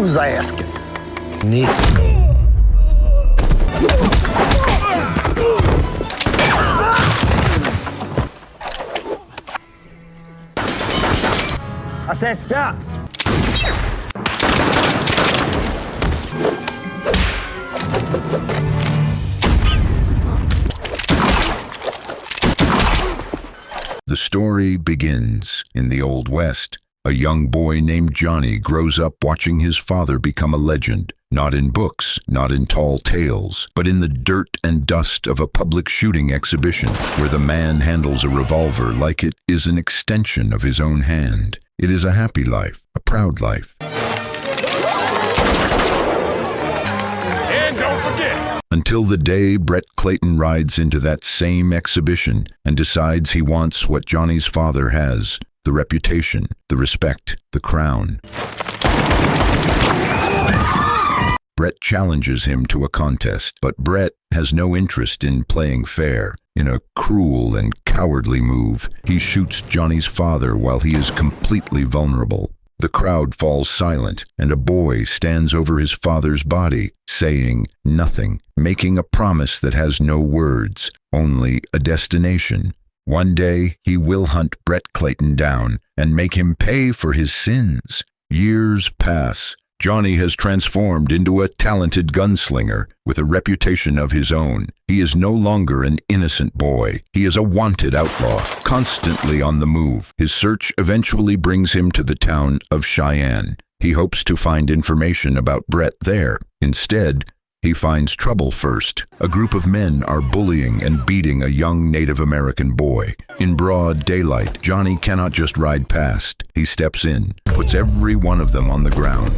Who's asking? Nick. I said stop. The story begins in the Old West. A young boy named Johnny grows up watching his father become a legend, not in books, not in tall tales, but in the dirt and dust of a public shooting exhibition where the man handles a revolver like it is an extension of his own hand. It is a happy life, a proud life. And don't forget! Until the day Brett Clayton rides into that same exhibition and decides he wants what Johnny's father has. The reputation, the respect, the crown. Brett challenges him to a contest, but Brett has no interest in playing fair. In a cruel and cowardly move, he shoots Johnny's father while he is completely vulnerable. The crowd falls silent, and a boy stands over his father's body, saying nothing, making a promise that has no words, only a destination. One day, he will hunt Brett Clayton down and make him pay for his sins. Years pass. Johnny has transformed into a talented gunslinger with a reputation of his own. He is no longer an innocent boy. He is a wanted outlaw, constantly on the move. His search eventually brings him to the town of Cheyenne. He hopes to find information about Brett there. Instead, he finds trouble first. A group of men are bullying and beating a young Native American boy. In broad daylight, Johnny cannot just ride past. He steps in, puts every one of them on the ground.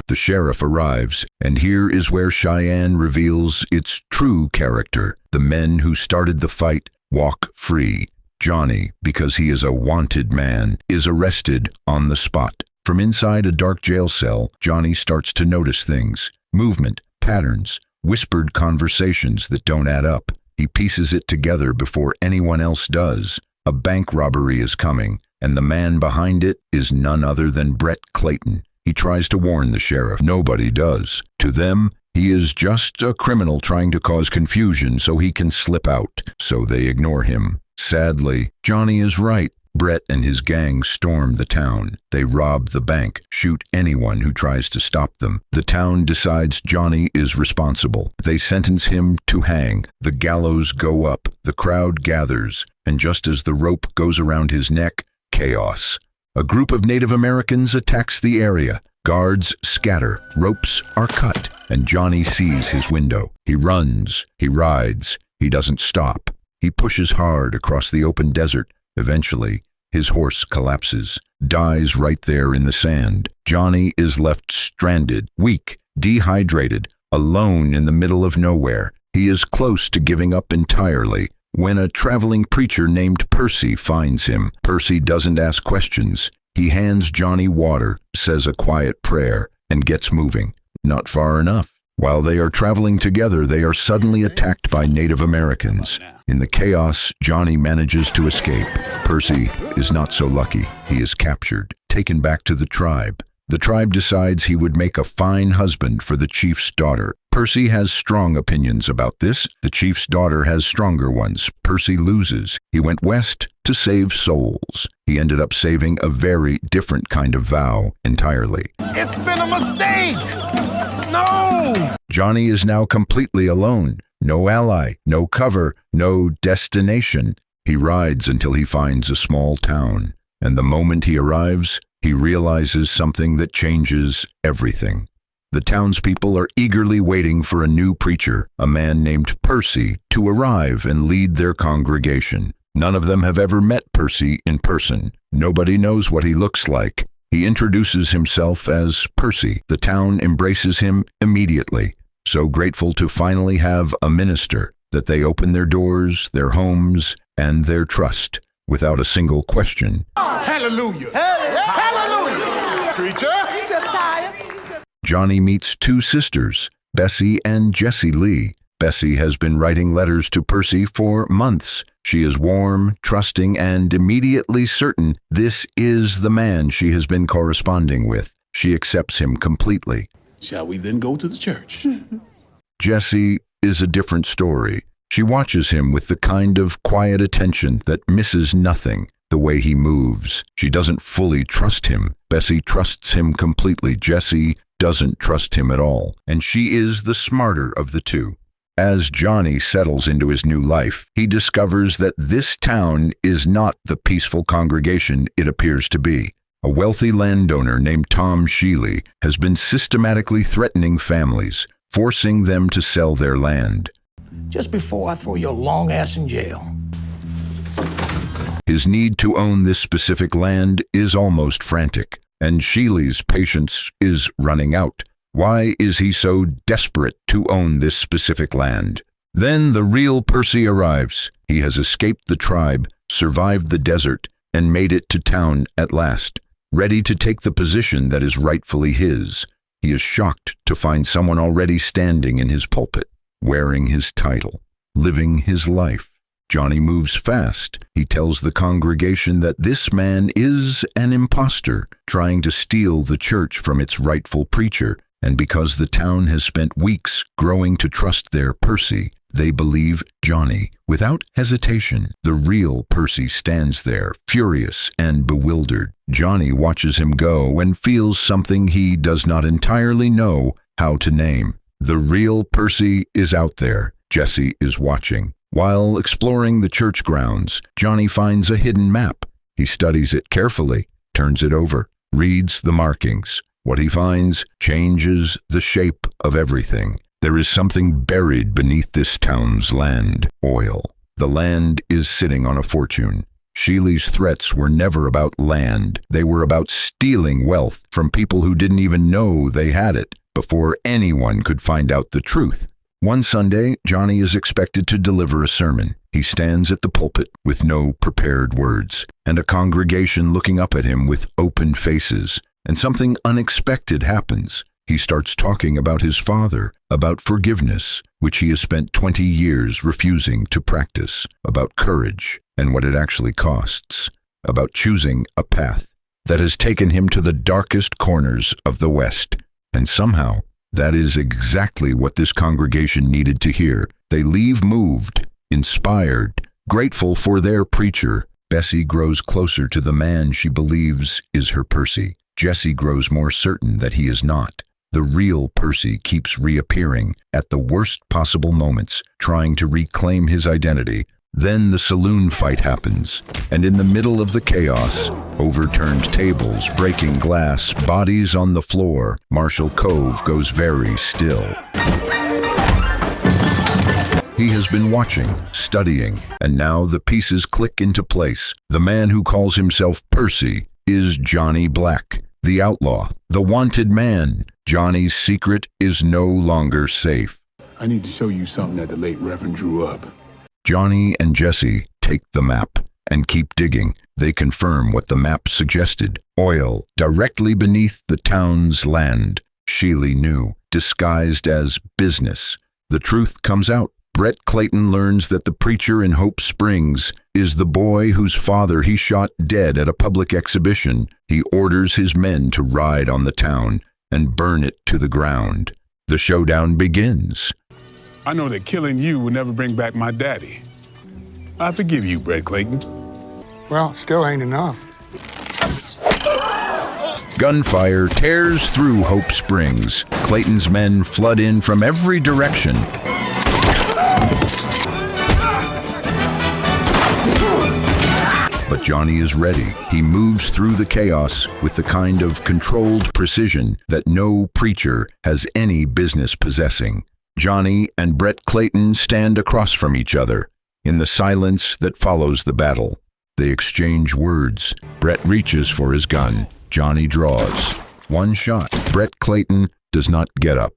The sheriff arrives, and here is where Cheyenne reveals its true character. The men who started the fight walk free. Johnny, because he is a wanted man, is arrested on the spot. From inside a dark jail cell, Johnny starts to notice things. Movement, patterns, whispered conversations that don't add up. He pieces it together before anyone else does. A bank robbery is coming, and the man behind it is none other than Brett Clayton. He tries to warn the sheriff. Nobody does. To them, he is just a criminal trying to cause confusion so he can slip out, so they ignore him. Sadly, Johnny is right. Brett and his gang storm the town. They rob the bank, shoot anyone who tries to stop them. The town decides Johnny is responsible. They sentence him to hang. The gallows go up. The crowd gathers, and just as the rope goes around his neck, chaos. A group of Native Americans attacks the area. Guards scatter. Ropes are cut, and Johnny sees his window. He runs. He rides. He doesn't stop. He pushes hard across the open desert. Eventually, his horse collapses, dies right there in the sand. Johnny is left stranded, weak, dehydrated, alone in the middle of nowhere. He is close to giving up entirely when a traveling preacher named Percy finds him. Percy doesn't ask questions. He hands Johnny water, says a quiet prayer, and gets moving. Not far enough. While they are traveling together, they are suddenly attacked by Native Americans. In the chaos, Johnny manages to escape. Percy is not so lucky. He is captured, taken back to the tribe. The tribe decides he would make a fine husband for the chief's daughter. Percy has strong opinions about this. The chief's daughter has stronger ones. Percy loses. He went west to save souls. He ended up saving a very different kind of vow entirely. It's been a mistake! No! Johnny is now completely alone. No ally, no cover, no destination. He rides until he finds a small town. And the moment he arrives, he realizes something that changes everything. The townspeople are eagerly waiting for a new preacher, a man named Percy, to arrive and lead their congregation. None of them have ever met Percy in person. Nobody knows what he looks like. He introduces himself as Percy. The town embraces him immediately, so grateful to finally have a minister that they open their doors, their homes, and their trust without a single question. Hallelujah! Hallelujah! Preacher! Johnny meets two sisters, Bessie and Jessie Lee. Bessie has been writing letters to Percy for months. She is warm, trusting, and immediately certain this is the man she has been corresponding with. She accepts him completely. Shall we then go to the church? Jesse is a different story. She watches him with the kind of quiet attention that misses nothing. The way he moves. She doesn't fully trust him. Bessie trusts him completely. Jesse doesn't trust him at all. And she is the smarter of the two. As Johnny settles into his new life, he discovers that this town is not the peaceful congregation it appears to be. A wealthy landowner named Tom Sheely has been systematically threatening families, forcing them to sell their land. Just before I throw your long ass in jail. His need to own this specific land is almost frantic, and Sheely's patience is running out. Why is he so desperate to own this specific land? Then the real Percy arrives. He has escaped the tribe, survived the desert, and made it to town at last, ready to take the position that is rightfully his. He is shocked to find someone already standing in his pulpit, wearing his title, living his life. Johnny moves fast. He tells the congregation that this man is an imposter, trying to steal the church from its rightful preacher. And because the town has spent weeks growing to trust their Percy, they believe Johnny. Without hesitation, the real Percy stands there, furious and bewildered. Johnny watches him go and feels something he does not entirely know how to name. The real Percy is out there. Jesse is watching. While exploring the church grounds, Johnny finds a hidden map. He studies it carefully, turns it over, reads the markings. What he finds changes the shape of everything. There is something buried beneath this town's land, oil. The land is sitting on a fortune. Sheely's threats were never about land. They were about stealing wealth from people who didn't even know they had it before anyone could find out the truth. One Sunday, Johnny is expected to deliver a sermon. He stands at the pulpit with no prepared words, and a congregation looking up at him with open faces. And something unexpected happens. He starts talking about his father, about forgiveness, which he has spent 20 years refusing to practice, about courage and what it actually costs, about choosing a path that has taken him to the darkest corners of the West. And somehow, that is exactly what this congregation needed to hear. They leave moved, inspired, grateful for their preacher. Bessie grows closer to the man she believes is her Percy. Jesse grows more certain that he is not. The real Percy keeps reappearing at the worst possible moments, trying to reclaim his identity. Then the saloon fight happens, and in the middle of the chaos, overturned tables, breaking glass, bodies on the floor, Marshall Cove goes very still. He has been watching, studying, and now the pieces click into place. The man who calls himself Percy is Johnny Black, the outlaw, the wanted man. Johnny's secret is no longer safe. I need to show you something that the late Reverend drew up. Johnny and Jesse take the map and keep digging. They confirm what the map suggested. Oil directly beneath the town's land. Sheely knew, disguised as business. The truth comes out. Brett Clayton learns that the preacher in Hope Springs is the boy whose father he shot dead at a public exhibition. He orders his men to ride on the town and burn it to the ground. The showdown begins. I know that killing you will never bring back my daddy. I forgive you, Brett Clayton. Well, still ain't enough. Gunfire tears through Hope Springs. Clayton's men flood in from every direction. But Johnny is ready. He moves through the chaos with the kind of controlled precision that no preacher has any business possessing. Johnny and Brett Clayton stand across from each other. In the silence that follows the battle, they exchange words. Brett reaches for his gun. Johnny draws. One shot. Brett Clayton does not get up.